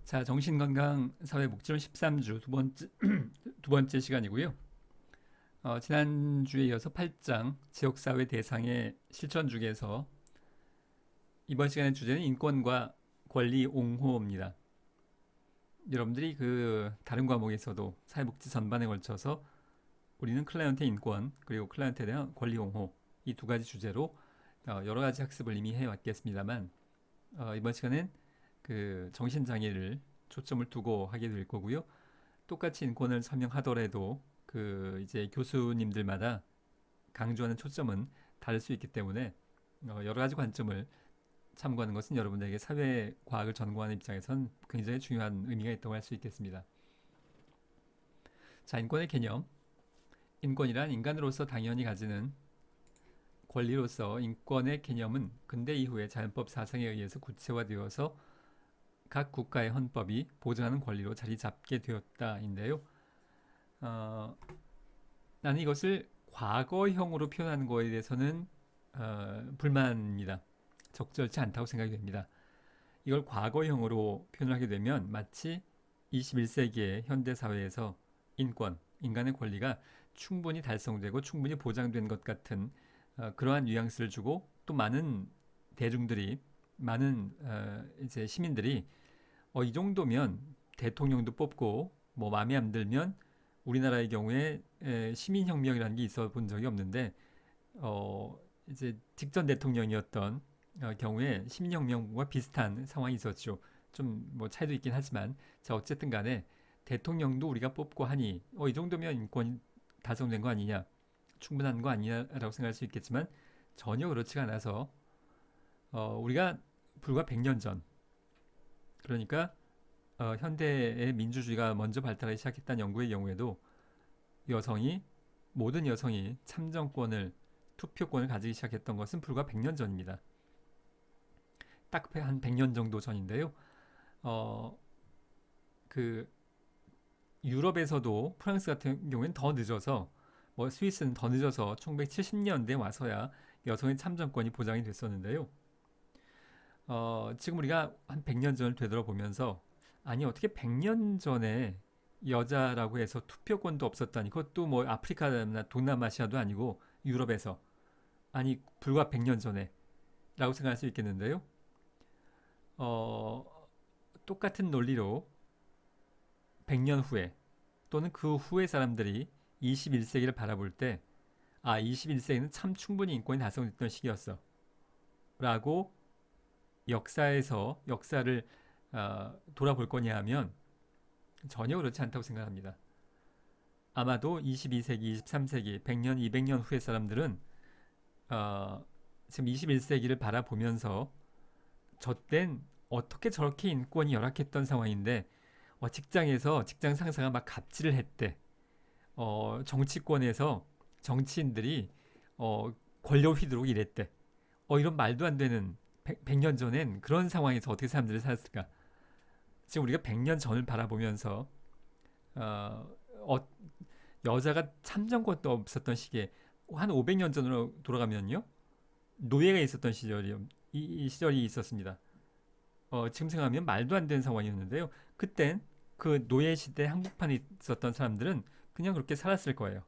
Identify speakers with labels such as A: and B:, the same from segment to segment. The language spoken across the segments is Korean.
A: 자, 정신건강 사회복지론 13주 두 번째 시간이고요. 지난주에 이어서 8장 지역사회 대상의 실천 중에서 이번 시간의 주제는 인권과 권리 옹호입니다. 여러분들이 그 다른 과목에서도 사회복지 전반에 걸쳐서 우리는 클라이언트 인권 그리고 클라이언트에 대한 권리 옹호 이 두 가지 주제로 여러 가지 학습을 이미 해왔겠습니다만 이번 시간엔 그 정신장애를 초점을 두고 하게 될 거고요. 똑같이 인권을 설명하더라도 그 이제 교수님들마다 강조하는 초점은 다를 수 있기 때문에 여러 가지 관점을 참고하는 것은 여러분들에게 사회과학을 전공하는 입장에선 굉장히 중요한 의미가 있다고 할 수 있겠습니다. 자, 인권의 개념. 인권이란 인간으로서 당연히 가지는 권리로서 인권의 개념은 근대 이후의 자연법 사상에 의해서 구체화되어서 각 국가의 헌법이 보장하는 권리로 자리 잡게 되었다인데요. 어, 나는 이것을 과거형으로 표현하는 거에 대해서는 불만입니다. 적절치 않다고 생각이 됩니다. 이걸 과거형으로 표현하게 되면 마치 21세기의 현대사회에서 인간의 권리가 충분히 달성되고 충분히 보장된 것 같은 그러한 뉘앙스를 주고 또 많은 대중들이 많은 이제 시민들이 이 정도면 대통령도 뽑고 뭐 마음에 안 들면 우리나라의 경우에 시민혁명이라는 게 있어 본 적이 없는데 이제 직전 대통령이었던 경우에 시민혁명과 비슷한 상황이 있었죠. 좀 뭐 차이도 있긴 하지만 자 어쨌든 간에 대통령도 우리가 뽑고 하니 이 정도면 인권이 달성된 거 아니냐 충분한 거 아니냐라고 생각할 수 있겠지만 전혀 그렇지가 않아서 우리가 불과 100년 전 그러니까 현대의 민주주의가 먼저 발달하기 시작했다는 연구의 경우에도 여성이 모든 여성이 참정권을 투표권을 가지기 시작했던 것은 불과 100년 전입니다. 딱 한 100년 정도 전인데요. 그 유럽에서도 프랑스 같은 경우에는 더 늦어서 뭐 스위스는 더 늦어서 1970년대 와서야 여성의 참정권이 보장이 됐었는데요. 지금 우리가 한 100년 전을 되돌아보면서 아니 어떻게 100년 전에 여자라고 해서 투표권도 없었다니 그것도 뭐 아프리카나 동남아시아도 아니고 유럽에서 아니 불과 100년 전에 라고 생각할 수 있겠는데요. 어, 똑같은 논리로 100년 후에 또는 그 후의 사람들이 21세기를 바라볼 때 21세기는 참 충분히 인권이 달성됐던 시기였어 라고 역사를 돌아볼 거냐 하면 전혀 그렇지 않다고 생각합니다. 아마도 22세기, 23세기, 100년, 200년 후의 사람들은 지금 21세기를 바라보면서 저땐 어떻게 저렇게 인권이 열악했던 상황인데 직장에서 직장 상사가 막 갑질을 했대. 정치권에서 정치인들이 권력 휘두르고 이랬대. 이런 말도 안 되는 100년 전엔 그런 상황에서 어떻게 사람들이 살았을까? 지금 우리가 100년 전을 바라보면서 어, 어, 여자가 참정권도 없었던 시기에 한 500년 전으로 돌아가면요 노예가 있었던 이 시절이 있었습니다. 지금 생각하면 말도 안 되는 상황이었는데요. 그땐 그 노예 시대 한복판에 있었던 사람들은 그냥 그렇게 살았을 거예요.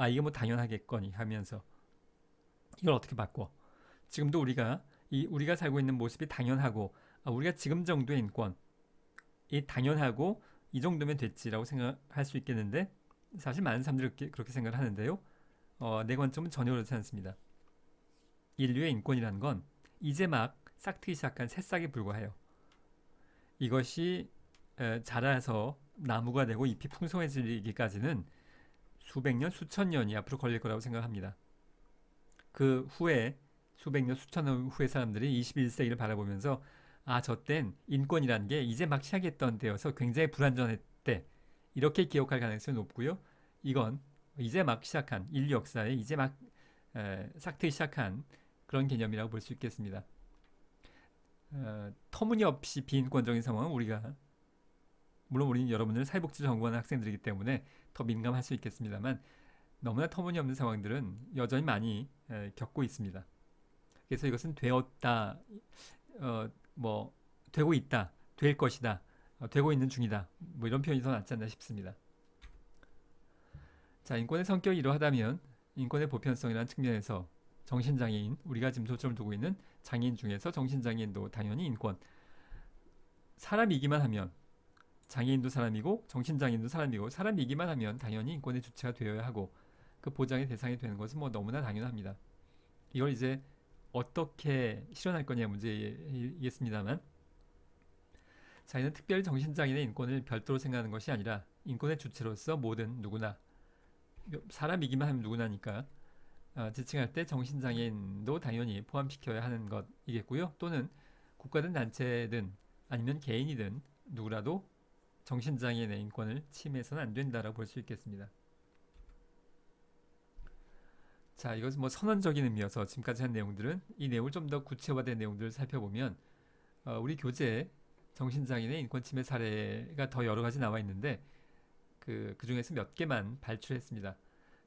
A: 이게 뭐 당연하겠거니 하면서 이걸 어떻게 바꿔? 지금도 우리가 살고 있는 모습이 당연하고 우리가 지금 정도의 인권이 당연하고 이 정도면 됐지라고 생각할 수 있겠는데 사실 많은 사람들이 그렇게 생각을 하는데요. 내 관점은 전혀 그렇지 않습니다. 인류의 인권이라는 건 이제 막 싹트기 시작한 새싹에 불과해요. 이것이 자라서 나무가 되고 잎이 풍성해지기까지는 수백 년, 수천 년이 앞으로 걸릴 거라고 생각합니다. 그 후에 수백 년, 수천 년 후의 사람들이 21세기를 바라보면서 저 땐 인권이라는 게 이제 막 시작했던 때여서 굉장히 불완전했대. 이렇게 기억할 가능성이 높고요. 이건 이제 막 시작한 인류 역사에 이제 막 싹트기 시작한 그런 개념이라고 볼 수 있겠습니다. 터무니없이 비인권적인 상황은 물론 우리는 여러분들은 사회복지 전공하는 학생들이기 때문에 더 민감할 수 있겠습니다만 너무나 터무니없는 상황들은 여전히 많이 겪고 있습니다. 그래서 이것은 되었다, 뭐 되고 있다, 될 것이다 되고 있는 중이다. 뭐 이런 표현이 더 낫지 않나 싶습니다. 자, 인권의 성격이 이러하다면 인권의 보편성이라는 측면에서 정신장애인, 우리가 지금 초점을 두고 있는 장애인 중에서 정신장애인도 당연히 인권, 사람이기만 하면 장애인도 사람이고 정신장애인도 사람이고 사람이기만 하면 당연히 인권의 주체가 되어야 하고 그 보장의 대상이 되는 것은 뭐 너무나 당연합니다. 이걸 이제 어떻게 실현할 거냐 문제이겠습니다만 자기는 특별히 정신장애인의 인권을 별도로 생각하는 것이 아니라 인권의 주체로서 모든 누구나 사람이기만 하면 누구나니까 지칭할 때 정신장애인도 당연히 포함시켜야 하는 것이겠고요. 또는 국가든 단체든 아니면 개인이든 누구라도 정신장애인의 인권을 침해해서는 안 된다라고 볼 수 있겠습니다. 자, 이것은 뭐 선언적인 의미여서 지금까지 한 내용들은 이 내용을 좀 더 구체화된 내용들을 살펴보면 우리 교재에 정신장애인의 인권 침해 사례가 더 여러 가지 나와 있는데 그 중에서 몇 개만 발췌했습니다.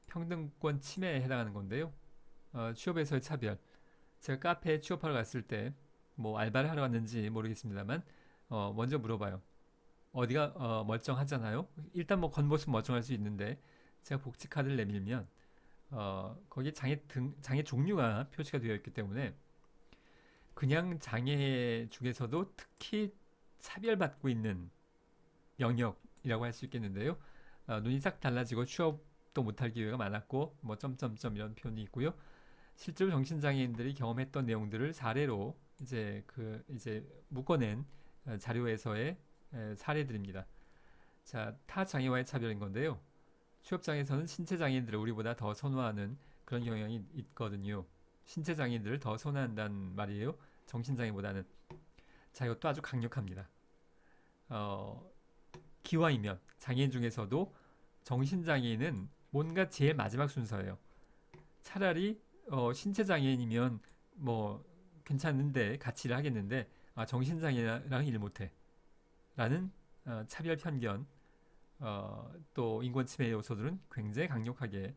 A: 평등권 침해에 해당하는 건데요. 취업에서의 차별. 제가 카페에 취업하러 갔을 때 뭐 알바를 하러 갔는지 모르겠습니다만 먼저 물어봐요. 어디가 멀쩡하잖아요. 일단 뭐 겉모습 멀쩡할 수 있는데 제가 복지 카드를 내밀면 거기에 장애 종류가 표시가 되어 있기 때문에 그냥 장애 중에서도 특히 차별받고 있는 영역이라고 할 수 있겠는데요. 눈이 싹 달라지고 취업도 못할 기회가 많았고 뭐 점점점 이런 표현이 있고요. 실제로 정신장애인들이 경험했던 내용들을 사례로 이제 묶어낸 자료에서의 사례들입니다. 자, 타 장애와의 차별인 건데요. 취업장에서는 신체 장애인들을 우리보다 더 선호하는 그런 경향이 있거든요. 신체 장애인들을 더 선호한다는 말이에요. 정신장애보다는. 자, 이것도 아주 강력합니다. 기와이면 장애인 중에서도 정신장애인은 뭔가 제일 마지막 순서예요. 차라리 신체 장애인이면 뭐 괜찮은데 같이 일을 하겠는데 정신장애랑 일 못해 라는 차별 편견 또 인권 침해 요소들은 굉장히 강력하게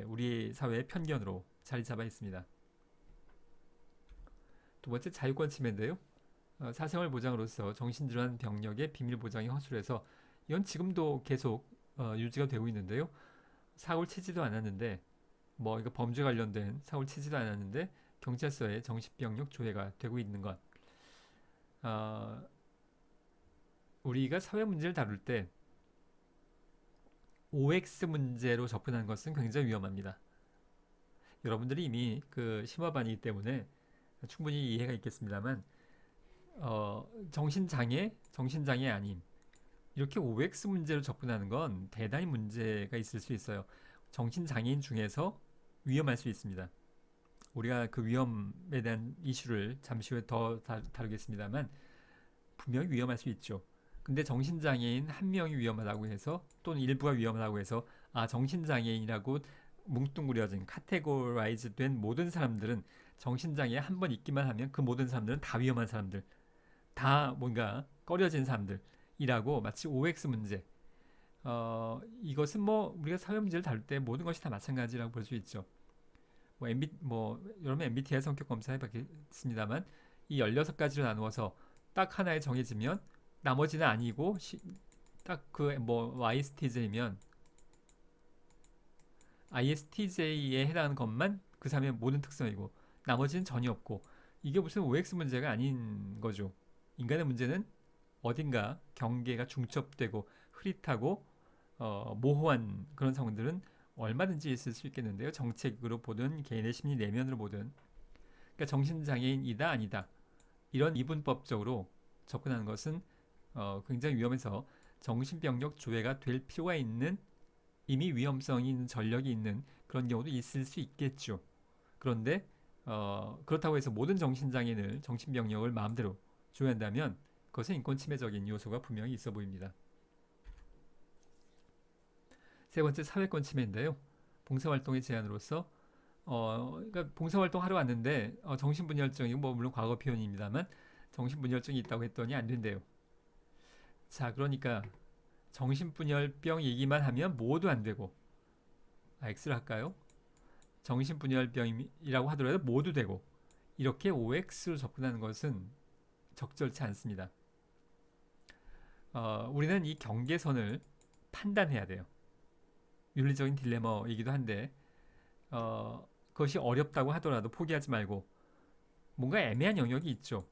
A: 우리 사회의 편견으로 자리 잡아 있습니다. 두 번째 자유권 침해인데요. 사생활 보장으로서 정신질환 병력의 비밀 보장이 허술해서 이건 지금도 계속 유지가 되고 있는데요. 사고를 치지도 않았는데 뭐 이거 범죄 관련된 사고를 치지도 않았는데 경찰서에 정신병력 조회가 되고 있는 것. 우리가 사회 문제를 다룰 때 OX 문제로 접근하는 것은 굉장히 위험합니다. 여러분들이 이미 그 심화반이기 때문에 충분히 이해가 있겠습니다만 정신장애 아님 이렇게 OX 문제로 접근하는 건 대단히 문제가 있을 수 있어요. 정신장애인 중에서 위험할 수 있습니다. 우리가 그 위험에 대한 이슈를 잠시 후에 더 다루겠습니다만 분명히 위험할 수 있죠. 근데 정신장애인 한 명이 위험하다고 해서 또는 일부가 위험하다고 해서 정신장애인이라고 뭉뚱그려진 카테고라이즈 된 모든 사람들은 정신장애 한 번 있기만 하면 그 모든 사람들은 다 위험한 사람들, 다 뭔가 꺼려진 사람들이라고 마치 OX 문제. 이것은 뭐 우리가 사회 문제를 다룰 때 모든 것이 다 마찬가지라고 볼 수 있죠. 여러분 MBTI 성격 검사 해봤겠습니다만 이 16가지로 나누어서 딱 하나에 정해지면 나머지는 아니고 딱 그 뭐 ISTJ면 ISTJ에 해당하는 것만 그 사람의 모든 특성이고 나머지는 전혀 없고 이게 무슨 OX 문제가 아닌 거죠. 인간의 문제는 어딘가 경계가 중첩되고 흐릿하고 모호한 그런 상황들은 얼마든지 있을 수 있겠는데요. 정책으로 보든 개인의 심리 내면으로 보든 그러니까 정신장애인이다 아니다 이런 이분법적으로 접근하는 것은 굉장히 위험해서 정신병력 조회가 될 필요가 있는 이미 위험성이 있는 전력이 있는 그런 경우도 있을 수 있겠죠. 그런데 그렇다고 해서 모든 정신장애인을 정신병력을 마음대로 조회한다면 그것은 인권 침해적인 요소가 분명히 있어 보입니다. 세 번째 사회권 침해인데요. 봉사활동의 제한으로서 그러니까 봉사활동 하러 왔는데 정신분열증이고 뭐 물론 과거 표현입니다만 정신분열증이 있다고 했더니 안 된대요. 자, 그러니까 정신분열병 얘기만 하면 모두 안 되고 X를 할까요? 정신분열병이라고 하더라도 모두 되고 이렇게 OX로 접근하는 것은 적절치 않습니다. 우리는 이 경계선을 판단해야 돼요. 윤리적인 딜레마이기도 한데 그것이 어렵다고 하더라도 포기하지 말고 뭔가 애매한 영역이 있죠.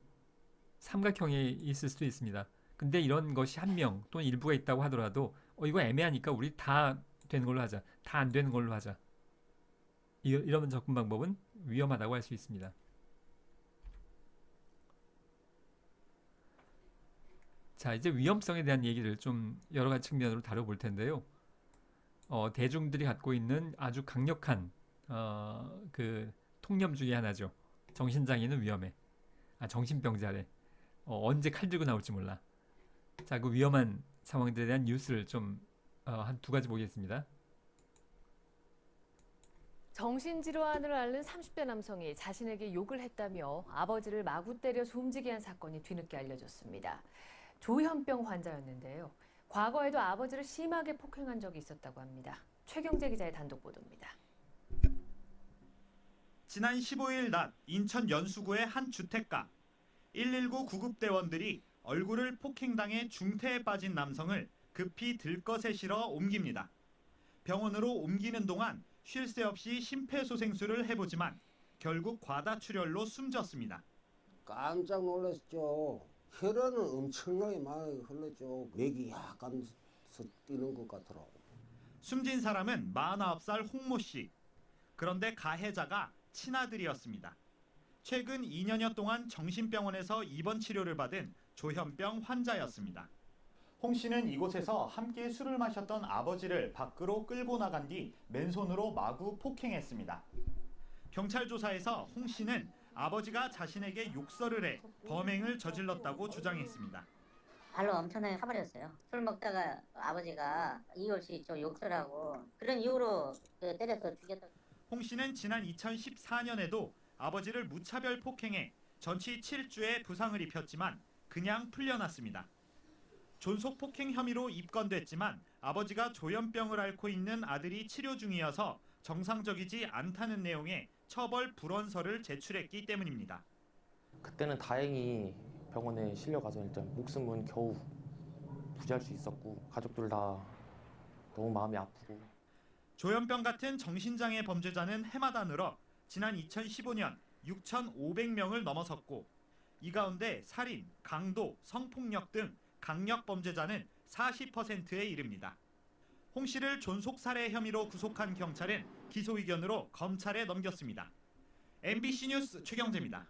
A: 삼각형이 있을 수도 있습니다. 근데 이런 것이 한 명 또는 일부가 있다고 하더라도 이거 애매하니까 우리 다 되는 걸로 하자. 다 안 되는 걸로 하자. 이런 접근 방법은 위험하다고 할 수 있습니다. 자, 이제 위험성에 대한 얘기를 좀 여러 가지 측면으로 다뤄볼 텐데요. 대중들이 갖고 있는 아주 강력한 그 통념 중에 하나죠. 정신장애는 위험해. 정신병자래. 언제 칼 들고 나올지 몰라. 자, 그 위험한 상황들에 대한 뉴스를 좀 한 두 가지 보겠습니다.
B: 정신질환을 앓는 30대 남성이 자신에게 욕을 했다며 아버지를 마구 때려 숨지게 한 사건이 뒤늦게 알려졌습니다. 조현병 환자였는데요. 과거에도 아버지를 심하게 폭행한 적이 있었다고 합니다. 최경재 기자의 단독 보도입니다.
C: 지난 15일 낮 인천 연수구의 한 주택가. 119 구급대원들이 얼굴을 폭행당해 중태에 빠진 남성을 급히 들것에 실어 옮깁니다. 병원으로 옮기는 동안 쉴 새 없이 심폐소생술을 해보지만 결국 과다출혈로 숨졌습니다.
D: 깜짝 놀랐죠. 혈흔은 엄청나게 많이 흘렀죠. 맥이 약간 뛰는 것 같더라고.
C: 숨진 사람은 49살 홍모 씨. 그런데 가해자가 친아들이었습니다. 최근 2년여 동안 정신병원에서 입원 치료를 받은 조현병 환자였습니다. 홍 씨는 이곳에서 함께 술을 마셨던 아버지를 밖으로 끌고 나간 뒤 맨손으로 마구 폭행했습니다. 경찰 조사에서 홍 씨는 아버지가 자신에게 욕설을 해 범행을 저질렀다고 주장했습니다.
E: 발로 엄청나게 차버렸어요. 술 먹다가 아버지가 이유 없이 저 욕설하고 그런 이유로 때려서 죽였다.
C: 홍 씨는 지난 2014년에도 아버지를 무차별 폭행해 전치 7주의 부상을 입혔지만 그냥 풀려났습니다. 존속 폭행 혐의로 입건됐지만 아버지가 조현병을 앓고 있는 아들이 치료 중이어서 정상적이지 않다는 내용의 처벌 불원서를 제출했기 때문입니다.
F: 그때는 다행히 병원에 실려가서 일단 목숨은 겨우 부지할 수 있었고 가족들 다 너무 마음이 아프고.
C: 조현병 같은 정신장애 범죄자는 해마다 늘어 지난 2015년 6,500명을 넘어섰고 이 가운데 살인, 강도, 성폭력 등 강력 범죄자는 40%에 이릅니다. 홍 씨를 존속 살해 혐의로 구속한 경찰은 기소 의견으로 검찰에 넘겼습니다. MBC 뉴스 최경재입니다.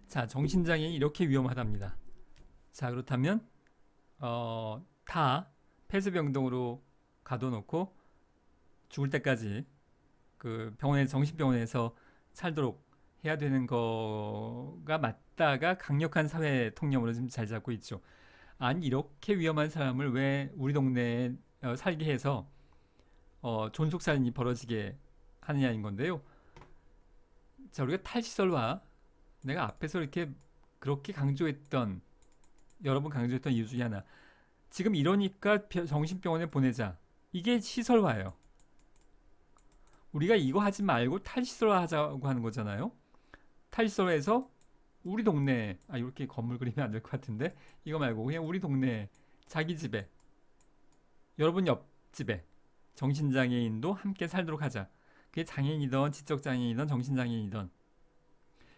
A: 자, 정신장애인이 이렇게 위험하답니다. 자, 그렇다면 다 폐쇄병동으로 가둬놓고 죽을 때까지 그 정신병원에서 살도록 해야 되는 거가 맞다가 강력한 사회 통념으로 지금 잘 잡고 있죠. 아니, 이렇게 위험한 사람을 왜 우리 동네에 살게 해서 존속살인이 벌어지게 하느냐인 건데요. 자, 우리가 탈시설화, 내가 앞에서 그렇게 여러 번 강조했던 이유 중에 하나. 지금 이러니까 정신병원에 보내자. 이게 시설화예요. 우리가 이거 하지 말고 탈시설화 하자고 하는 거잖아요. 탈시설화에서 우리 동네, 이렇게 건물 그리면 안 될 것 같은데, 이거 말고 그냥 우리 동네, 자기 집에, 여러분 옆집에 정신장애인도 함께 살도록 하자. 그게 장애인이든 지적장애인이든 정신장애인이든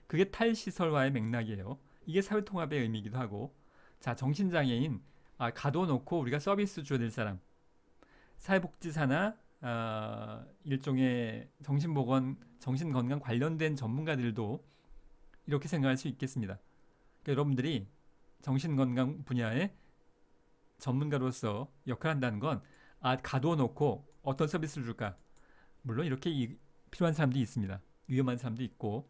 A: 그게 탈시설화의 맥락이에요. 이게 사회통합의 의미이기도 하고, 자, 정신장애인 가둬놓고 우리가 서비스 줘야 될 사람, 사회복지사나 일종의 정신건강 관련된 전문가들도 이렇게 생각할 수 있겠습니다. 그러니까 여러분들이 정신건강 분야의 전문가로서 역할을 한다는 건 가둬놓고 어떤 서비스를 줄까? 물론 이렇게 필요한 사람도 있습니다. 위험한 사람도 있고.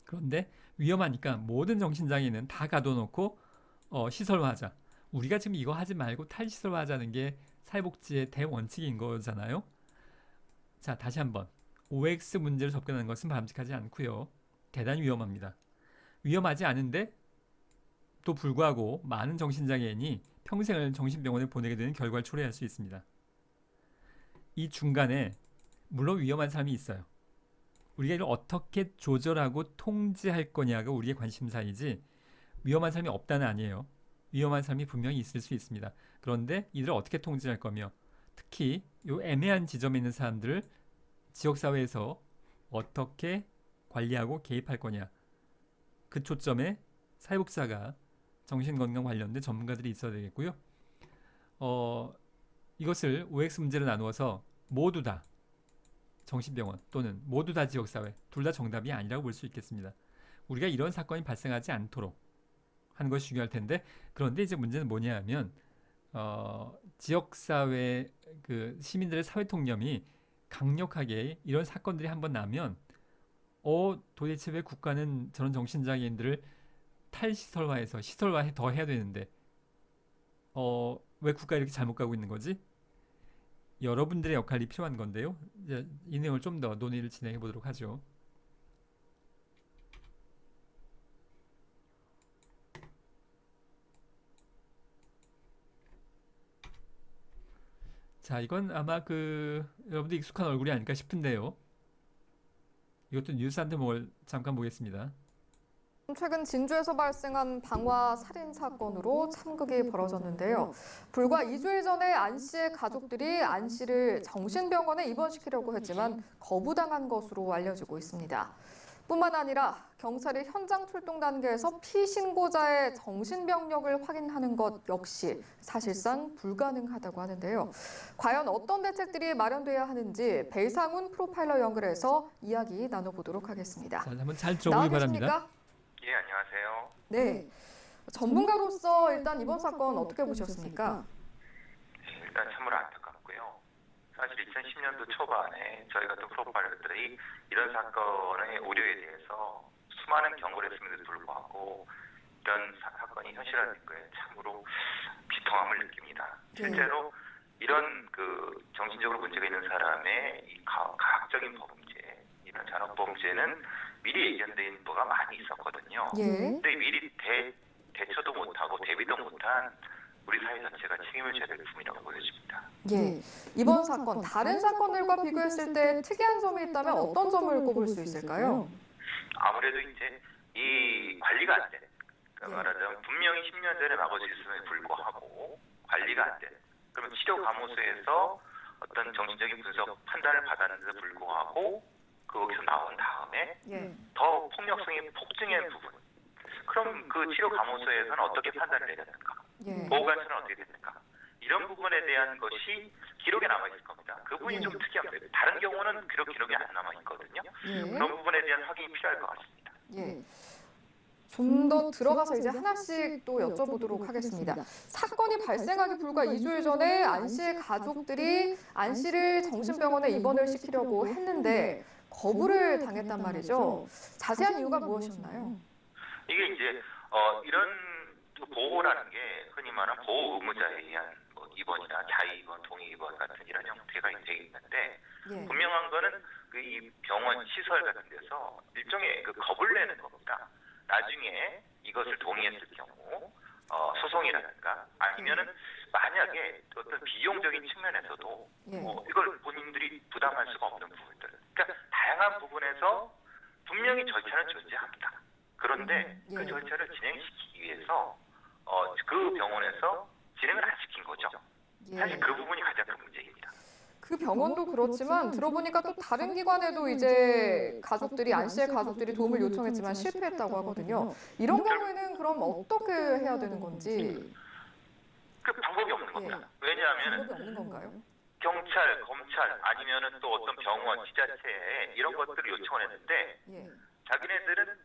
A: 그런데 위험하니까 모든 정신장애인은 다 가둬놓고 시설화하자. 우리가 지금 이거 하지 말고 탈시설화하자는 게 사회복지의 대원칙인 거잖아요. 자, 다시 한번 OX 문제를 접근하는 것은 바람직하지 않고요. 대단히 위험합니다. 위험하지 않은데 또 불구하고 많은 정신장애인이 평생을 정신병원에 보내게 되는 결과를 초래할 수 있습니다. 이 중간에 물론 위험한 사람이 있어요. 우리가 이걸 어떻게 조절하고 통제할 거냐가 우리의 관심사이지 위험한 사람이 없다는 아니에요. 위험한 사람이 분명히 있을 수 있습니다. 그런데 이들을 어떻게 통제할 거며 특히 요 애매한 지점에 있는 사람들을 지역사회에서 어떻게 관리하고 개입할 거냐. 그 초점에 사회복지사가 정신건강 관련된 전문가들이 있어야 되겠고요. 이것을 OX 문제로 나누어서 모두 다 정신병원 또는 모두 다 지역사회 둘 다 정답이 아니라고 볼 수 있겠습니다. 우리가 이런 사건이 발생하지 않도록 하는 것이 중요할 텐데 그런데 이제 문제는 뭐냐 하면 지역사회 그 시민들의 사회통념이 강력하게 이런 사건들이 한번 나면 도대체 왜 국가는 저런 정신장애인들을 탈시설화해서 시설화 더 해야 되는데 왜 국가 이렇게 잘못 가고 있는 거지? 여러분들의 역할이 필요한 건데요. 이제 이 내용을 좀 더 논의를 진행해 보도록 하죠. 자, 이건 아마 여러분들 익숙한 얼굴이 아닐까 싶은데요. 이것도 뉴스한테 뭘 잠깐 보겠습니다.
G: 최근 진주에서 발생한 방화 살인 사건으로 참극이 벌어졌는데요. 불과 2주일 전에 안 씨의 가족들이 안 씨를 정신병원에 입원시키려고 했지만 거부당한 것으로 알려지고 있습니다. 뿐만 아니라 경찰이 현장 출동 단계에서 피신고자의 정신병력을 확인하는 것 역시 사실상 불가능하다고 하는데요. 과연 어떤 대책들이 마련돼야 하는지 배상훈 프로파일러 연결해서 이야기 나눠보도록 하겠습니다.
A: 자, 한번 잘 들어보기 바랍니다.
G: 나와 계십니까?
H: 예, 안녕하세요.
G: 네. 전문가로서 일단 이번 사건 어떻게 보셨습니까?
H: 일단 참으로 안타깝고요. 사실 2010년도 초반에 저희 같은 프로파일러들이 이런 사건의 우려에 대해서 수많은 경고를 했음에도 불구하고 이런 사건이 현실화된 거에 참으로 비통함을 느낍니다. 실제로 이런 정신적으로 문제가 있는 사람의 이 가학적인 범죄, 이런 잔혹범죄는 미리 예견된 바가 많이 있었거든요.
G: 예.
H: 근데 미리 대처도 못하고 대비도 못한 우리 사회 자체가 책임을 져야 될 부분이라고 보여집니다.
G: 예. 이번 사건 다른 사건들과 비교했을 때 특이한 점이 있다면 어떤 점을 꼽을 수 있을까요?
H: 아무래도 이제 이 관리가 안 돼. 그러니까 말하자면 분명히 10년 전에 막아줬음에 불구하고 관리가 안 돼. 그러면 치료감호소에서 어떤 정신적인 분석 판단을 받았는데도 불구하고 거기서 나온 다음에 더 폭력성이 폭증한 부분. 그럼 그 치료감호소에서는 어떻게 판단을 내렸는가? 보호관찰은 어떻게 됐는가? 이런 부분에 대한 것이 기록에 남아있을 겁니다. 그 부분이 좀 특이합니다. 다른 경우는 그런 기록이 안 남아있거든요. 그런 부분에 대한 확인이 필요할 것 같습니다.
G: 좀 더 들어가서 이제 하나씩 또 여쭤보도록 하겠습니다. 사건이 발생하기 불과 2주일 전에 안 씨의 가족들이 안 씨를 정신병원에 입원을 시키려고 했는데 거부를 당했단 말이죠. 자세한 이유가 무엇이었나요?
H: 이게 이제 이런 보호라는 게 흔히 말하는 보호 의무자에 의한 입원이나 자의 입원, 동의 입원 같은 이런 형태가 되어 있는데 분명한 거는 이 병원 시설 같은 데서 일종의 겁을 내는 겁니다. 나중에 이것을 동의했을 경우 소송이라든가 아니면은 만약에 어떤 비용적인 측면에서도 이걸 본인들이 부담할 수가 없는 부분들. 그러니까 다양한 부분에서 분명히 절차는 존재합니다. 그런데 그 절차를 진행시키기 위해서 그 병원에서 진행을 안 시킨 거죠. 사실 그 부분이 가장 큰 문제입니다.
G: 그 병원도 그렇지만 들어보니까 또 다른 기관에도 이제 가족들이 안 씨의 가족들이 도움을 요청했지만 실패했다고 하거든요. 이런 경우에는 그럼 어떻게 해야 되는 건지?
H: 그 방법이 없는 겁니다. 왜냐하면
G: 방법이 없는 건가요?
H: 경찰, 검찰 아니면은 또 어떤 병원, 지자체에 이런 것들을 요청을 했는데 자기네들은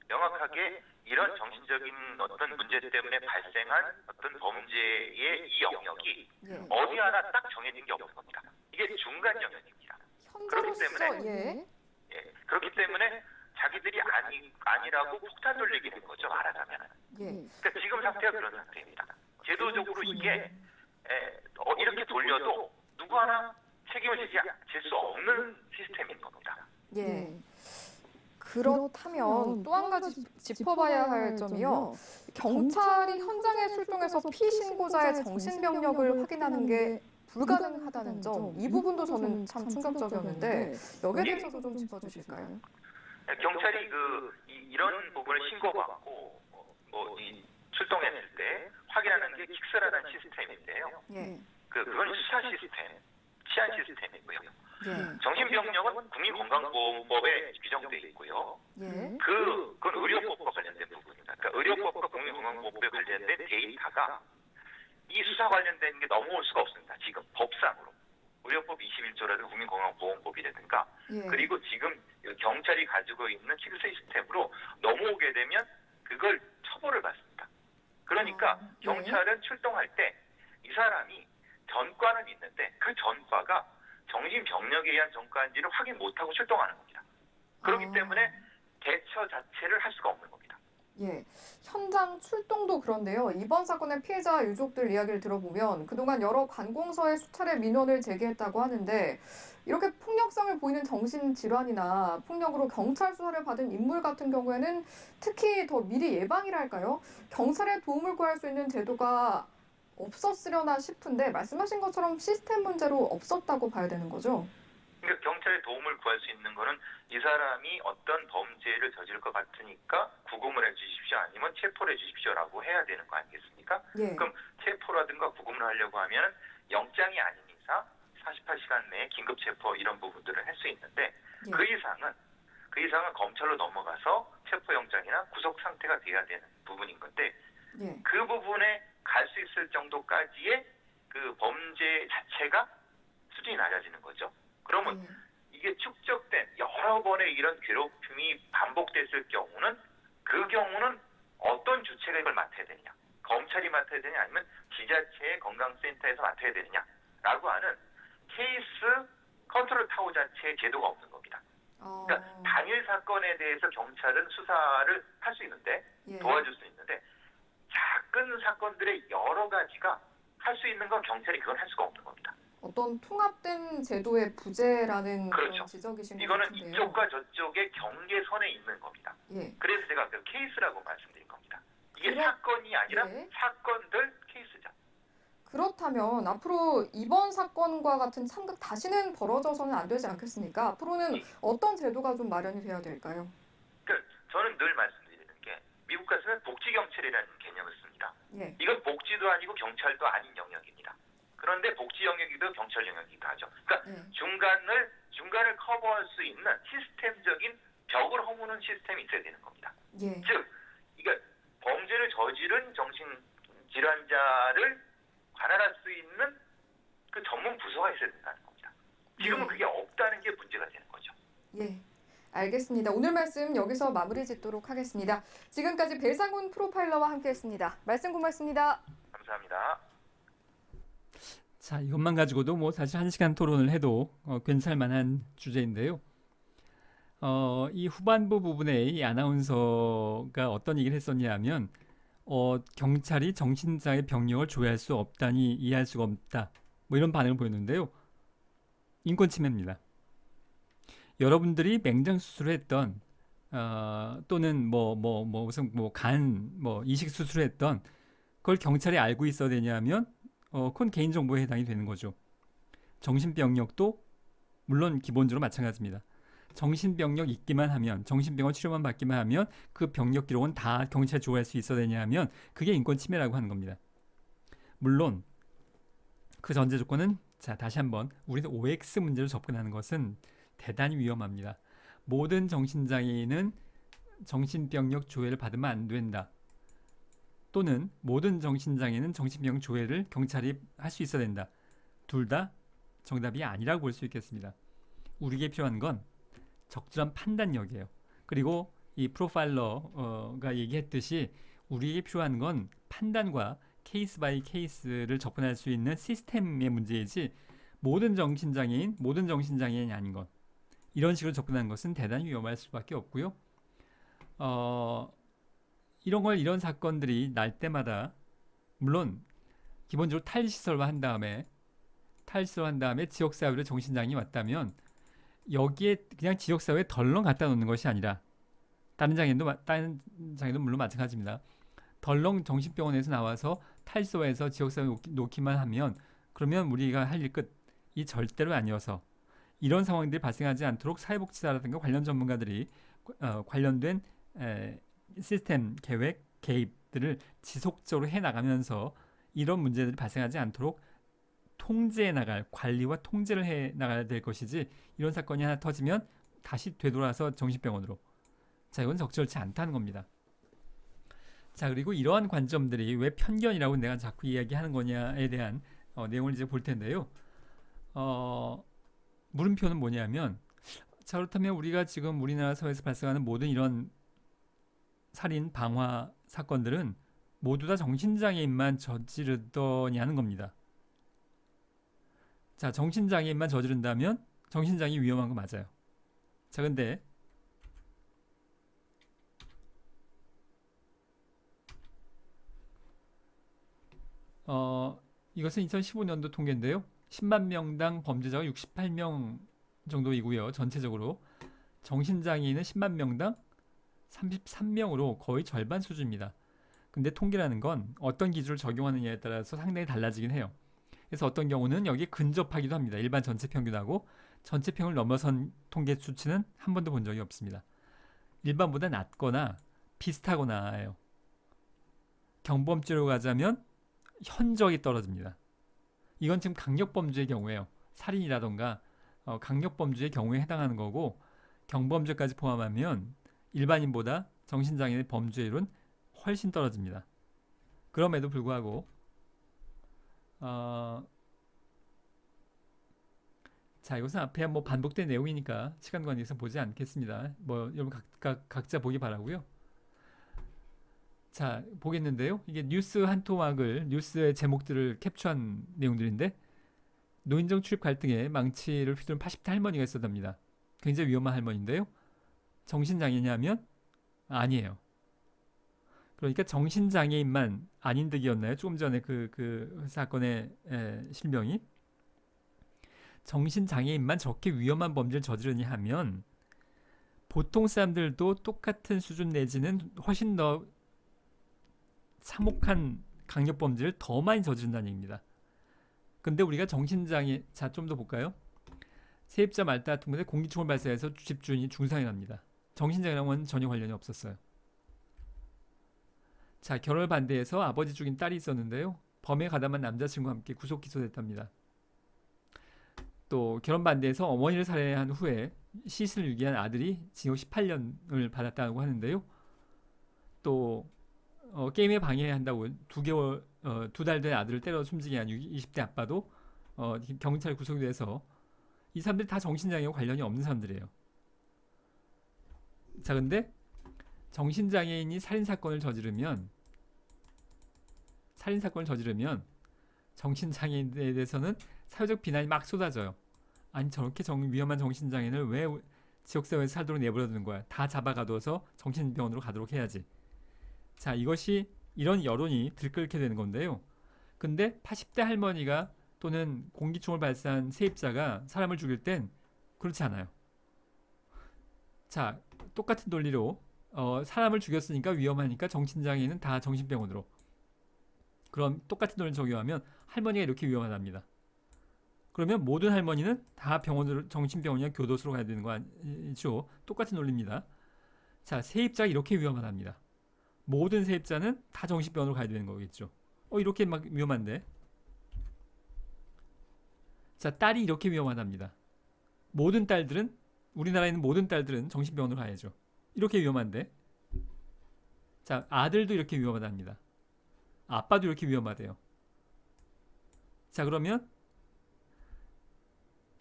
H: 명확하게 이런 정신적인 어떤 문제 때문에 발생한 어떤 범죄의 이 영역이 어디 하나 딱 정해진 게 없는 겁니다. 이게 중간 영역입니다. 그렇기 때문에 자기들이 아니라고 폭탄 돌리게 된 거죠, 말하자면. 그러니까 지금 상태가 그런 상태입니다. 제도적으로 이게 이렇게 돌려도 누구 하나 책임을 질 수 없는 시스템인 겁니다.
G: 그렇다면 또 한 가지 짚어봐야 할 점이요. 경찰이 현장에 출동해서 피신고자의 정신병력을 확인하는 게 불가능하다는 점, 이 부분도 저는 참 충격적이었는데 여기에 대해서도 좀 짚어주실까요?
H: 경찰이 이런 부분을 신고받고 출동했을 때 확인하는 게 킥스라는 시스템인데요.
G: 예.
H: 그건 수사 시스템, 치안 시스템이고요.
G: 예.
H: 정신병력은 국민건강보험법에 규정돼 있고요.
G: 예.
H: 그건 의료법과 관련된 부분입니다. 그러니까 의료법과 국민건강보험에 관련된 데이터가 이 수사 관련된 게 넘어올 수가 없습니다. 지금 법상으로. 의료법 21조라든가 국민건강보험법이라든가
G: 예.
H: 그리고 지금 경찰이 가지고 있는 킥스 시스템으로 넘어오게 되면 그걸 처벌을 받습니다. 그러니까
G: 예.
H: 경찰은 출동할 때 이 사람이 전과는 있는데 그 전과가 정신병력에 의한 전과인지를 확인 못하고 출동하는 겁니다. 그렇기 때문에 대처 자체를 할 수가 없는 겁니다.
G: 예, 현장 출동도 그런데요. 이번 사건의 피해자 유족들 이야기를 들어보면 그동안 여러 관공서에 수차례 민원을 제기했다고 하는데 이렇게 폭력성을 보이는 정신질환이나 폭력으로 경찰 수사를 받은 인물 같은 경우에는 특히 더 미리 예방이랄까요? 경찰의 도움을 구할 수 있는 제도가 없었으려나 싶은데 말씀하신 것처럼 시스템 문제로 없었다고 봐야 되는 거죠?
H: 그러니까 경찰의 도움을 구할 수 있는 거는 이 사람이 어떤 범죄를 저지를 것 같으니까 구금을 해주십시오 아니면 체포를 해주십시오라고 해야 되는 거 아니겠습니까?
G: 예.
H: 그럼 체포라든가 구금을 하려고 하면 영장이 아닌 이상 48시간 내에 긴급 체포 이런 부분들을 할 수 있는데
G: 예.
H: 그 이상은 검찰로 넘어가서 체포영장이나 구속 상태가 돼야 되는 부분인 건데
G: 예.
H: 그 부분에 갈 수 있을 정도까지의 그 범죄 자체가 수준이 낮아지는 거죠. 그러면 이게 축적된 여러 번의 이런 괴롭힘이 반복됐을 경우는 그 경우는 어떤 주체가 이걸 맡아야 되느냐. 검찰이 맡아야 되느냐 아니면 지자체의 건강센터에서 맡아야 되느냐라고 하는 케이스 컨트롤 타워 자체의 제도가 없는 겁니다. 그러니까 단일 사건에 대해서 경찰은 수사를 할 수 있는데
G: 예.
H: 도와줄 수 있는데 작은 사건들의 여러 가지가 할 수 있는 건 경찰이 그건 할 수가 없는 겁니다.
G: 어떤 통합된 제도의 부재라는
H: 그렇죠.
G: 그런 지적이신 것
H: 이거는
G: 같은데요.
H: 이쪽과 저쪽의 경계선에 있는 겁니다.
G: 예.
H: 그래서 제가 그 케이스라고 말씀드린 겁니다. 이게
G: 그럼-
H: 사건이 아니라
G: 예.
H: 사건들 케이스죠.
G: 그렇다면 앞으로 이번 사건과 같은 참극 다시는 벌어져서는 안 되지 않겠습니까? 앞으로는
H: 예.
G: 어떤 제도가 좀 마련이 돼야 될까요?
H: 그러니까 저는 늘 말씀드리는 게 미국 같으면 복지경찰이라는 개념을 씁니다.
G: 예.
H: 이건 복지도 아니고 경찰도 아닌 영역입니다. 그런데 복지 영역이기도 경찰 영역이기도 하죠. 그러니까
G: 예.
H: 중간을 커버할 수 있는 시스템적인 벽을 허무는 시스템이 있어야 되는 겁니다.
G: 예.
H: 즉, 이게 범죄를 저지른 정신질환자를 관할할 수 있는 그 전문 부서가 있어야 된다는 겁니다. 지금은
G: 예.
H: 그게 없다는 게 문제가 되는 거죠.
G: 예. 알겠습니다. 오늘 말씀 여기서 마무리 짓도록 하겠습니다. 지금까지 배상훈 프로파일러와 함께했습니다. 말씀 고맙습니다.
H: 감사합니다.
A: 자, 이것만 가지고도 뭐 사실 1시간 토론을 해도 괜찮을 만한 주제인데요. 이 후반부 부분에 이 아나운서가 어떤 얘기를 했었냐 하면 경찰이 정신장애 병력을 조회할 수 없다니 이해할 수가 없다. 뭐 이런 반응을 보였는데요. 인권 침해입니다. 여러분들이 맹장 수술을 했던 또는 무슨 간 이식 수술을 했던 그걸 경찰이 알고 있어야 되냐면 그건 개인정보에 해당이 되는 거죠. 정신병력도 물론 기본적으로 마찬가지입니다. 정신병력 있기만 하면 정신병원 치료만 받기만 하면 그 병력 기록은 다 경찰에 조회할 수 있어야 되냐 하면 그게 인권 침해라고 하는 겁니다. 물론 그 전제 조건은 자 다시 한번 우리는 OX 문제로 접근하는 것은 대단히 위험합니다. 모든 정신장애인은 정신병력 조회를 받으면 안 된다. 또는 모든 정신장애는 정신병력 조회를 경찰이 할 수 있어야 된다. 둘 다 정답이 아니라고 볼 수 있겠습니다. 우리에게 필요한 건 적절한 판단력이에요. 그리고 이 프로파일러가 얘기했듯이 우리에게 필요한 건 판단과 케이스 바이 케이스를 접근할 수 있는 시스템의 문제이지 모든 정신장애인이 아닌 것. 이런 식으로 접근하는 것은 대단히 위험할 수밖에 없고요. 이런 사건들이 날 때마다 물론 기본적으로 탈시설화 한 다음에 지역사회로 정신장애인이 왔다면 여기에 그냥 지역사회에 덜렁 갖다 놓는 것이 아니라 다른 장애인도 물론 마찬가지입니다. 덜렁 정신병원에서 나와서 탈소해서 지역사회에 놓기만 하면 그러면 우리가 할 일 끝. 이 절대로 아니어서 이런 상황들이 발생하지 않도록 사회복지사라든가 관련 전문가들이 관련된 시스템 계획, 개입 것들을 지속적으로 해나가면서 이런 문제들이 발생하지 않도록 통제해 나갈, 관리와 통제를 해 나가야 될 것이지, 이런 사건이 하나 터지면 다시 되돌아서 정신병원으로. 자, 이건 적절치 않다는 겁니다. 자, 그리고 이러한 관점들이 왜 편견이라고 내가 자꾸 이야기하는 거냐에 대한 내용을 이제 볼 텐데요. 물음표는 뭐냐면, 자, 그렇다면 우리가 지금 우리나라 사회에서 발생하는 모든 이런 살인, 방화 사건들은 모두 다 정신장애인만 저지르더냐는 겁니다. 자, 정신장애인만 저지른다면 정신장애 위험한 거 맞아요. 자, 근데 이것은 2015년도 통계인데요. 10만 명당 범죄자가 68명 정도이고요. 전체적으로 정신장애인은 10만 명당 33명으로 거의 절반 수준입니다. 근데 통계라는 건 어떤 기준을 적용하느냐에 따라서 상당히 달라지긴 해요. 그래서 어떤 경우는 여기에 근접하기도 합니다. 일반 전체 평균하고 전체 평을 넘어선 통계 수치는 한 번도 본 적이 없습니다. 일반보다 낮거나 비슷하거나 해요. 경범죄로 가자면 현저히 떨어집니다. 이건 지금 강력범죄의 경우에요. 살인이라던가 강력범죄의 경우에 해당하는 거고, 경범죄까지 포함하면 일반인보다 정신장애의 범죄율은 훨씬 떨어집니다. 그럼에도 불구하고 자, 이것은 앞에 뭐 반복된 내용이니까 시간 관계상 보지 않겠습니다. 뭐 여러분 각자 보기 바라고요. 자, 보겠는데요. 이게 뉴스 한 토막을, 뉴스의 제목들을 캡처한 내용들인데, 노인정 출입 갈등에 망치를 휘두른 80대 할머니가 있었답니다. 굉장히 위험한 할머니인데요. 정신장애냐면 아니에요. 그러니까 정신장애인만 아닌 듯이었나요? 조금 전에 그 사건의 실명이. 정신장애인만 저렇게 위험한 범죄를 저지르냐 하면 보통 사람들도 똑같은 수준 내지는 훨씬 더 참혹한 강력범죄를 더 많이 저지른다는 얘기입니다. 근데 우리가 정신장애, 자, 좀 더 볼까요? 세입자 말다 같은 곳에 공기총을 발사해서 집주인이 중상이 납니다. 정신장애랑은 전혀 관련이 없었어요. 자, 결혼을 반대해서 아버지 죽인 딸이 있었는데요. 범에 가담한 남자친구와 함께 구속 기소됐답니다. 또 결혼 반대해서 어머니를 살해한 후에 시신을 유기한 아들이 징역 18년을 받았다고 하는데요. 또 게임에 방해한다고 2달 된 아들을 때려 숨지게 한 20대 아빠도 경찰에 구속이 돼서, 이 사람들이 다 정신장애와 관련이 없는 사람들이에요. 자, 근데 정신장애인이 살인사건을 저지르면 정신장애인에 대해서는 사회적 비난이 막 쏟아져요. 아니, 저렇게 위험한 정신장애인을 왜 지역사회에서 살도록 내버려두는 거야. 다 잡아가둬서 정신병원으로 가도록 해야지. 자, 이것이, 이런 여론이 들끓게 되는 건데요. 근데 80대 할머니가 또는 공기총을 발사한 세입자가 사람을 죽일 땐 그렇지 않아요. 자, 똑같은 논리로 사람을 죽였으니까 위험하니까 정신장애인은 다 정신병원으로. 그럼 똑같은 논리를 적용하면 할머니가 이렇게 위험하답니다. 그러면 모든 할머니는 다 병원으로, 정신병원이나 교도소로 가야 되는 거 아니죠? 똑같은 논리입니다. 자, 세입자가 이렇게 위험하답니다. 모든 세입자는 다 정신병원으로 가야 되는 거겠죠. 이렇게 막 위험한데. 자, 딸이 이렇게 위험하답니다. 모든 딸들은, 우리나라에 있는 모든 딸들은 정신병원으로 가야죠. 이렇게 위험한데. 자, 아들도 이렇게 위험하답니다. 아빠도 이렇게 위험하대요. 자, 그러면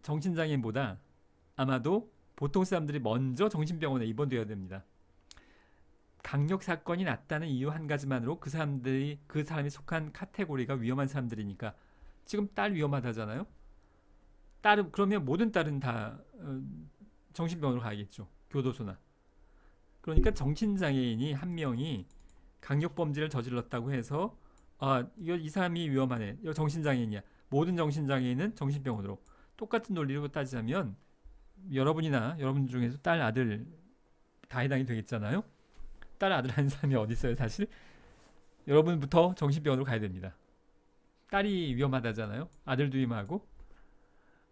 A: 정신장애인보다 아마도 보통 사람들이 먼저 정신병원에 입원되어야 됩니다. 강력 사건이 났다는 이유 한 가지만으로 그 사람이 속한 카테고리가 위험한 사람들이니까. 지금 딸 위험하다잖아요. 딸은, 그러면 모든 딸은 다 정신병원으로 가야겠죠. 교도소나. 그러니까 정신장애인이 한 명이 강력범죄를 저질렀다고 해서 이 사람이 위험하네, 이거 정신장애인이야, 모든 정신장애인은 정신병원으로. 똑같은 논리로 따지자면 여러분이나 여러분 중에서 딸, 아들 다 해당이 되겠잖아요. 딸, 아들 하는 사람이 어디 있어요 사실. 여러분부터 정신병원으로 가야 됩니다. 딸이 위험하다잖아요. 아들도 위험하고.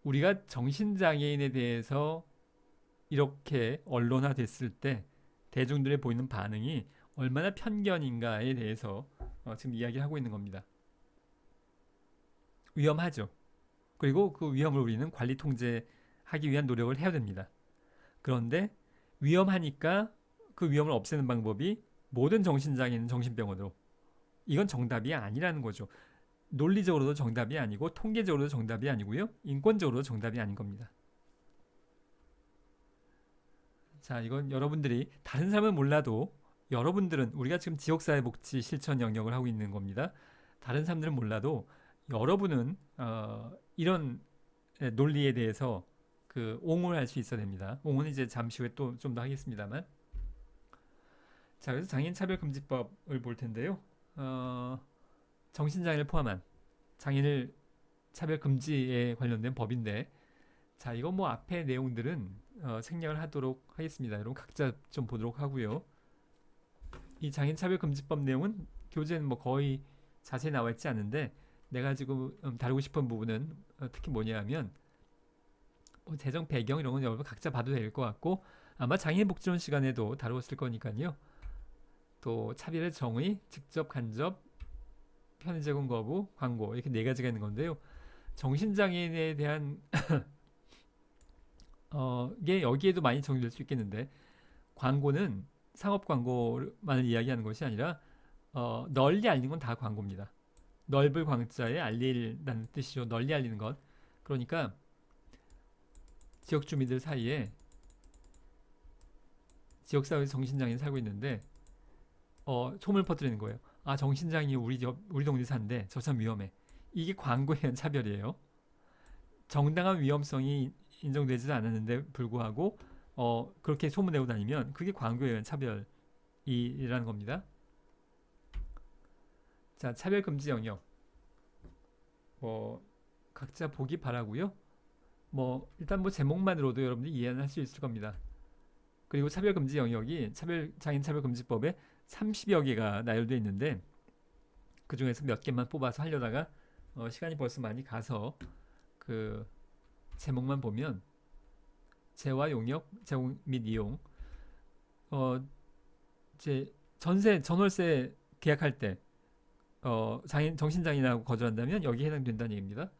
A: 우리가 정신장애인에 대해서 이렇게 언론화됐을 때 대중들의 보이는 반응이 얼마나 편견인가에 대해서 지금 이야기하고 있는 겁니다. 위험하죠. 그리고 그 위험을 우리는 관리 통제하기 위한 노력을 해야 됩니다. 그런데 위험하니까 그 위험을 없애는 방법이 모든 정신장애는 정신병원으로, 이건 정답이 아니라는 거죠. 논리적으로도 정답이 아니고 통계적으로도 정답이 아니고요. 인권적으로도 정답이 아닌 겁니다. 자, 이건 여러분들이, 다른 사람은 몰라도 여러분들은, 우리가 지금 지역사회복지 실천 영역을 하고 있는 겁니다. 다른 사람들은 몰라도 여러분은 이런 논리에 대해서 그 옹호를 할 수 있어야 됩니다. 옹호는 이제 잠시 후에 또 좀 더 하겠습니다만. 자, 그래서 장애인차별금지법을 볼 텐데요. 정신장애를 포함한 장애인을 차별금지에 관련된 법인데, 자, 이거 뭐 앞에 내용들은 생략을 하도록 하겠습니다. 여러분 각자 좀 보도록 하고요. 이 장애인차별금지법 내용은 교재는 뭐 거의 자세히 나와 있지 않은데, 내가 지금 다루고 싶은 부분은 특히 뭐냐면 뭐 재정 배경 이런 건 여러분 각자 봐도 될 것 같고, 아마 장애인복지론 시간에도 다루었을 거니까요. 또 차별의 정의, 직접 간접, 편의 제공 거부, 광고, 이렇게 네 가지가 있는 건데요. 정신장애인에 대한 이게 여기에도 많이 적용될 수 있겠는데, 광고는 상업 광고만을 이야기하는 것이 아니라 널리 알리는 건 다 광고입니다. 넓을 광자에 알리라는 뜻이죠. 널리 알리는 것. 그러니까 지역 주민들 사이에, 지역사회에서 정신장애인 살고 있는데 소문을 퍼뜨리는 거예요. 아, 정신장애인이 우리 동네 산대. 저 참 위험해. 이게 광고에 의한 차별이에요. 정당한 위험성이 인정되지도 않았는데 불구하고 그렇게 소문내고 다니면 그게 광고에 의한 차별이라는 겁니다. 자, 차별금지 영역. 각자 보기 바라고요. 일단 제목만으로도 여러분들이 이해는 할 수 있을 겁니다. 그리고 차별금지 영역이 장애인차별금지법에 30여 개가 나열되어 있는데, 그 중에서 몇 개만 뽑아서 하려다가 시간이 벌써 많이 가서 그 제목만 보면 재와 용역, 제공 및 이용, 이제 전월세 계약할 때 정신장애인하고 거주한다면 여기에 해당된다는 얘기입니다.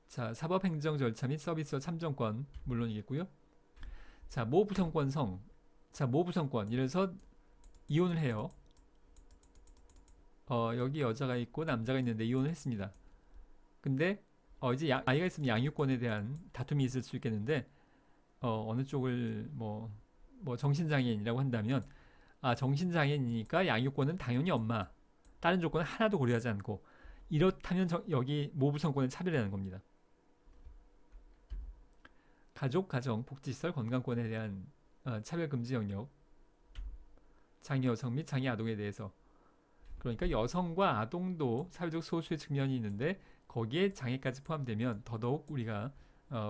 A: 자, 사법행정 절차 및 서비스 참정권 물론이겠고요. 자, 모부성권성. 자, 모부성권. 이래서 이혼을 해요. 여기 여자가 있고 남자가 있는데 이혼을 했습니다. 근데 이제 아이가 있으면 양육권에 대한 다툼이 있을 수 있겠는데, 어느 쪽을 정신장애인이라고 한다면, 정신장애인이니까 양육권은 당연히 엄마, 다른 조건은 하나도 고려하지 않고, 이렇다면 여기 모부성권을 차별하는 겁니다. 가족, 가정, 복지시설, 건강권에 대한 차별금지 영역, 장애 여성 및 장애 아동에 대해서, 그러니까 여성과 아동도 사회적 소수의 측면이 있는데 거기에 장애까지 포함되면 더더욱 우리가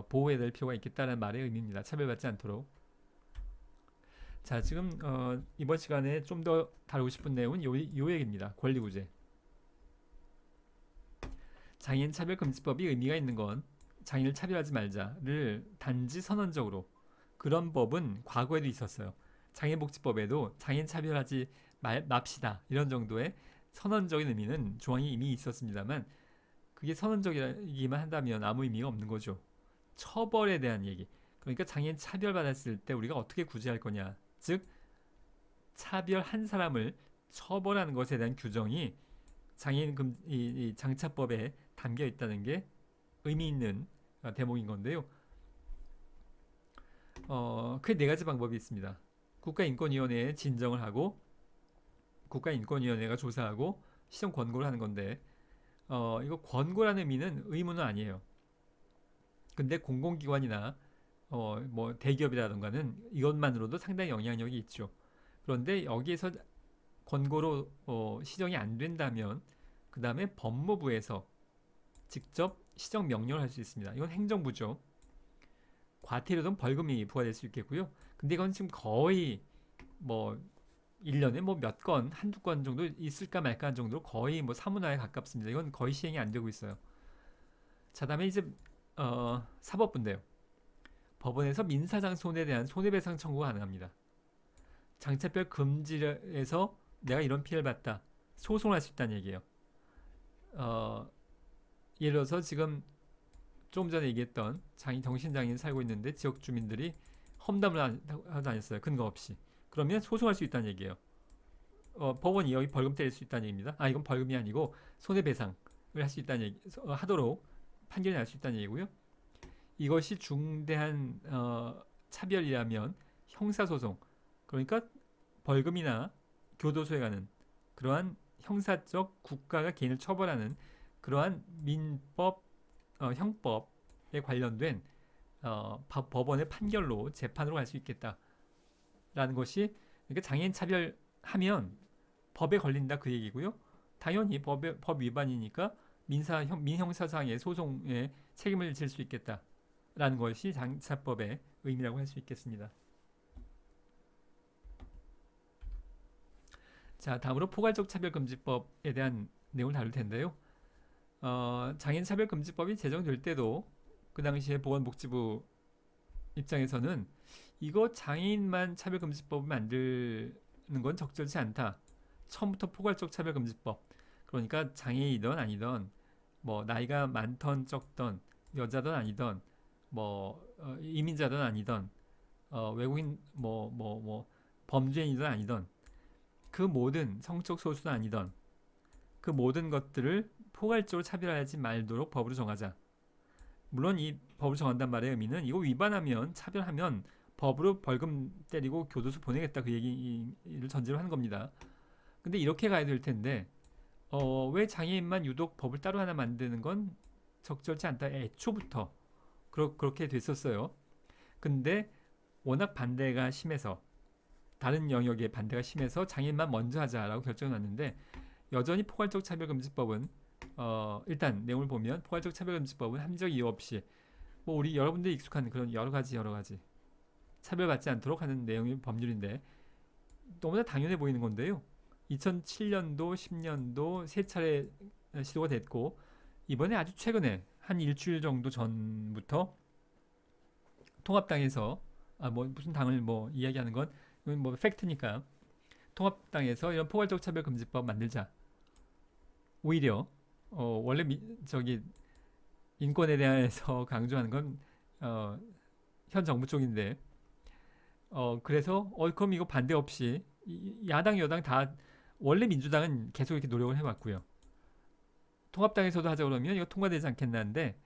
A: 보호해야 될 필요가 있겠다는 말의 의미입니다. 차별받지 않도록. 자, 지금 이번 시간에 좀 더 다루고 싶은 내용은 요 얘기입니다. 권리구제. 장애인 차별금지법이 의미가 있는 건 장애인을 차별하지 말자를 단지 선언적으로, 그런 법은 과거에도 있었어요. 장애인복지법에도 장애인 차별하지 맙시다 이런 정도의 선언적인 의미는 조항이 이미 있었습니다만, 그게 선언적이기만 한다면 아무 의미가 없는 거죠. 처벌에 대한 얘기. 그러니까 장애인 차별받았을 때 우리가 어떻게 구제할 거냐, 즉 차별한 사람을 처벌하는 것에 대한 규정이 장애인 이 장차법에 담겨 있다는 게 의미 있는 대목인 건데요. 크게 네 가지 방법이 있습니다. 국가인권위원회에 진정을 하고, 국가인권위원회가 조사하고 시정 권고를 하는 건데, 이거 권고라는 의미는 의무는 아니에요. 근데 공공기관이나 대기업이라던가는 이것만으로도 상당히 영향력이 있죠. 그런데 여기에서 권고로 시정이 안 된다면 그 다음에 법무부에서 직접 시정 명령을 할 수 있습니다. 이건 행정부죠. 과태료든 벌금이 부과될 수 있겠고요. 근데 이건 지금 거의 1년에 몇 건, 한두 건 정도 있을까 말까 한 정도로 거의 사문화에 가깝습니다. 이건 거의 시행이 안 되고 있어요. 자, 다음에 이제 사법부인데요. 법원에서 민사상 손해에 대한 손해배상 청구가 가능합니다. 장차별 금지에서 내가 이런 피해를 봤다. 소송할 수 있다는 얘기예요. 예를 들어서 지금 조금 전에 얘기했던 정신장애인 살고 있는데 지역 주민들이 험담을 하고 다녔어요. 근거 없이. 그러면 소송할 수 있다는 얘기예요. 법원이 여기 벌금 때릴 수 있다는 얘기입니다. 이건 벌금이 아니고 손해배상을 할 수 있다는 얘기, 하도록 판결이 날 수 있다는 얘기고요. 이것이 중대한 차별이라면 형사소송, 그러니까 벌금이나 교도소에 가는 그러한 형사적 국가가 개인을 처벌하는 그러한 민법, 형법에 관련된 법원의 판결로 재판으로 갈 수 있겠다라는 것이, 그러니까 장애인 차별하면 법에 걸린다 그 얘기고요. 당연히 법 위반이니까 민형사상의 소송에 책임을 질 수 있겠다라는 것이 장차법의 의미라고 할 수 있겠습니다. 자, 다음으로 포괄적 차별금지법에 대한 내용을 다룰 텐데요. 장애인 차별금지법이 제정될 때도 그 당시에 보건복지부 입장에서는 이거 장애인만 차별금지법을 만드는 건 적절치 않다. 처음부터 포괄적 차별금지법, 그러니까 장애이든 아니든 뭐 나이가 많던 적던 여자든 아니든 뭐 이민자든 아니든 외국인 뭐 범죄인이든 아니든 그 모든 성적 소수는 아니든 그 모든 것들을 포괄적으로 차별하지 말도록 법으로 정하자. 물론 이 법을 정한단 말의 의미는 이거 위반하면, 차별하면 법으로 벌금 때리고 교도소 보내겠다 그 얘기를 전제로 하는 겁니다. 근데 이렇게 가야 될 텐데 왜 장애인만 유독 법을 따로 하나 만드는 건 적절치 않다. 애초부터 그렇게 됐었어요. 근데 워낙 반대가 심해서, 다른 영역의 반대가 심해서 장애인만 먼저 하자라고 결정이 났는데, 여전히 포괄적 차별금지법은 일단 내용을 보면 포괄적 차별금지법은 합리적 이유 없이 뭐 우리 여러분들이 익숙한 그런 여러 가지 차별받지 않도록 하는 내용의 법률인데 너무나 당연해 보이는 건데요. 2007년도, 10년도 세 차례 시도가 됐고, 이번에 아주 최근에 한 일주일 정도 전부터 통합당에서 뭐 무슨 당을 뭐 이야기하는 건 뭐 팩트니까, 통합당에서 이런 포괄적 차별금지법 만들자. 오히려 원래 인권에 대해서 강조하는 건 현 정부 쪽인데 그래서 그럼 이거 반대 없이 야당 여당 다, 원래 민주당은 계속 이렇게 노력을 해왔고요. 통합당에서도 하자 그러면 이거 통과되지 않겠나는데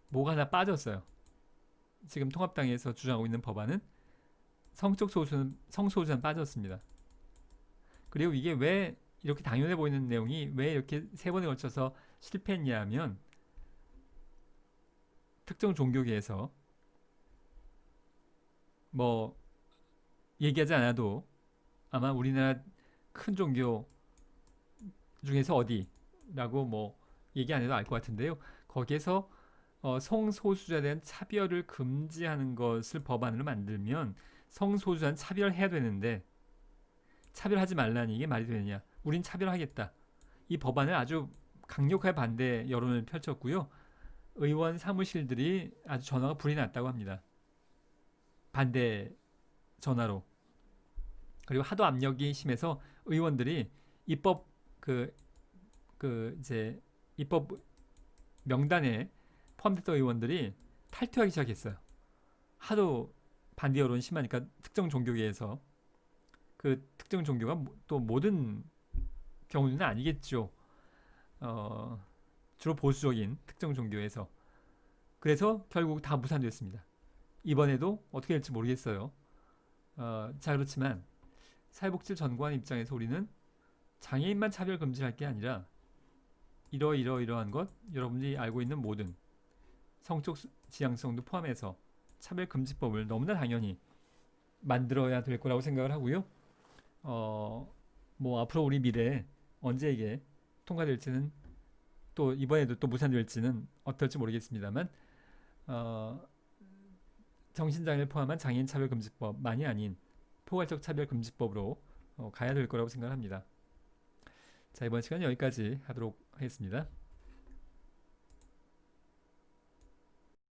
A: 뭐가 하나 빠졌어요. 지금 통합당에서 주장하고 있는 법안은 성소수자는 빠졌습니다. 그리고 이게 왜 이렇게 당연해 보이는 내용이 왜 이렇게 세 번에 걸쳐서 실패했냐 하면, 특정 종교계에서 뭐 얘기하지 않아도 아마 우리나라 큰 종교 중에서 어디라고 뭐 얘기 안 해도 알 것 같은데요. 거기에서 성소수자에 대한 차별을 금지하는 것을 법안으로 만들면 성소수자는 차별해야 되는데 차별하지 말라니 이게 말이 되느냐. 우린 차별하겠다. 이 법안을 아주 강력하게 반대 여론을 펼쳤고요. 의원 사무실들이 아주 전화가 불이 났다고 합니다. 반대 전화로. 그리고 하도 압력이 심해서 의원들이 입법 이제 입법 명단에 포함됐던 의원들이 탈퇴하기 시작했어요. 하도 반대 여론이 심하니까, 특정 종교계에서. 그 특정 종교가 또 모든 경우는 아니겠죠. 주로 보수적인 특정 종교에서. 그래서 결국 다 무산됐습니다. 이번에도 어떻게 될지 모르겠어요. 자, 그렇지만 사회복지를 전공하는 입장에서 우리는 장애인만 차별 금지할 게 아니라 이러한 것, 여러분들이 알고 있는 모든 성적 지향성도 포함해서 차별금지법을 너무나 당연히 만들어야 될 거라고 생각을 하고요. 뭐 앞으로 우리 미래에 언제 이게 통과될지는, 또 이번에도 또 무산될지는 어떨지 모르겠습니다만 정신장애를 포함한 장애인 차별금지법만이 아닌 포괄적 차별금지법으로 가야 될 거라고 생각합니다. 자, 이번 시간 여기까지 하도록 하겠습니다.